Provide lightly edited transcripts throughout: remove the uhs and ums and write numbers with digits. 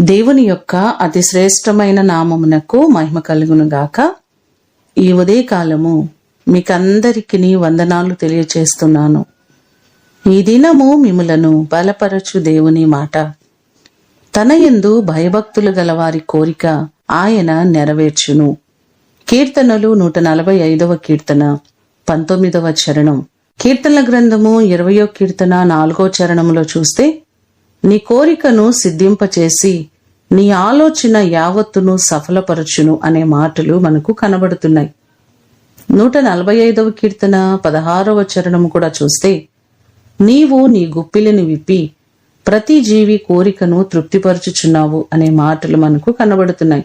దేవుని యొక్క అతి శ్రేష్టమైన నామమునకు మహిమ కలుగును గాక. ఈ ఉదయకాలము మీకందరికీ వందనాలు తెలియచేస్తున్నాను. ఈ దినము మిమ్ములను బలపరచు దేవుని మాట. తన యందు భయభక్తులు గలవారి కోరిక ఆయన నెరవేర్చును. కీర్తనలు 145వ కీర్తన 19వ చరణం. కీర్తనల గ్రంథము 20వ కీర్తన 4వ చరణములో చూస్తే, నీ కోరికను సిద్ధింపచేసి నీ ఆలోచన యావత్తును సఫలపరచును అనే మాటలు మనకు కనబడుతున్నాయి. 145వ కీర్తన 16వ చరణము కూడా చూస్తే, నీవు నీ గుప్పిలిని విప్పి ప్రతి జీవి కోరికను తృప్తిపరచుచున్నావు అనే మాటలు మనకు కనబడుతున్నాయి.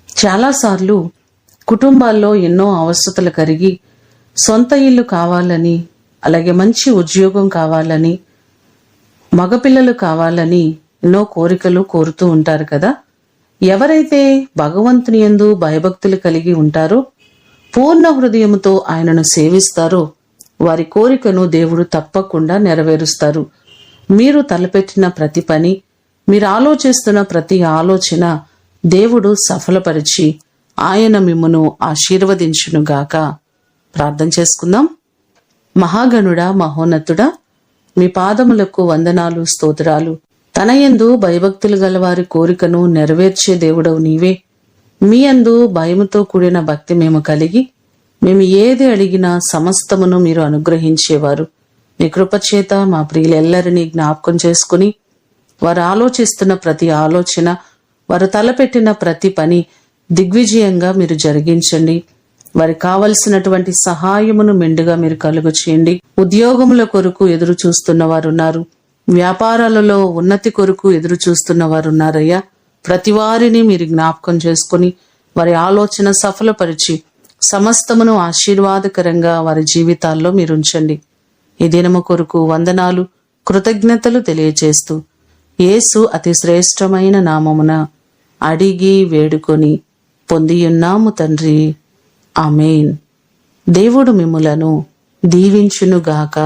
చాలాసార్లు కుటుంబాల్లో ఎన్నో అవసరతలు కరిగి సొంత ఇల్లు కావాలని, అలాగే మంచి ఉద్యోగం కావాలని, మగపిల్లలు కావాలని ఎన్నో కోరికలు కోరుతూ ఉంటారు కదా. ఎవరైతే భగవంతుని యందు భయభక్తులు కలిగి ఉంటారో, పూర్ణ హృదయముతో ఆయనను సేవిస్తారో, వారి కోరికను దేవుడు తప్పకుండా నెరవేరుస్తారు. మీరు తలపెట్టిన ప్రతి పని, మీరు ఆలోచిస్తున్న ప్రతి ఆలోచన దేవుడు సఫలపరిచి ఆయన మిమ్మును ఆశీర్వదించునుగాక. ప్రార్థన చేసుకుందాం. మహాగణుడా, మహోన్నతుడా, మీ పాదములకు వందనాలు, స్తోత్రాలు. తన యందు భయభక్తులు గలవారి కోరికను నెరవేర్చే దేవుడవు నీవే. మీ యందు భయముతో కూడిన భక్తి మేము కలిగి, మేము ఏది అడిగినా సమస్తమును మీరు అనుగ్రహించేవారు. మీ కృపచేత మా ప్రియులెల్లరినీ జ్ఞాపకం చేసుకుని, వారు ఆలోచిస్తున్న ప్రతి ఆలోచన, వారు తలపెట్టిన ప్రతి పని దిగ్విజయంగా మీరు జరిగించండి. వారికి కావలసినటువంటి సహాయమును మెండుగా మీరు కలుగు చేయండి. ఉద్యోగముల కొరకు ఎదురు చూస్తున్న వారు ఉన్నారు, వ్యాపారాలలో ఉన్నతి కొరకు ఎదురు చూస్తున్న వారు ఉన్నారయ్యా. ప్రతి వారిని మీరు జ్ఞాపకం చేసుకుని వారి ఆలోచన సఫలపరిచి సమస్తమును ఆశీర్వాదకరంగా వారి జీవితాల్లో మీరు ఉంచండి. ఈ దినము కొరకు వందనాలు, కృతజ్ఞతలు తెలియచేస్తూ యేసు అతి శ్రేష్టమైన నామమున అడిగి వేడుకొని పొందియున్నాము తండ్రి. ఆమేన్. దేవుడు మిమ్ములను దీవించునుగాక.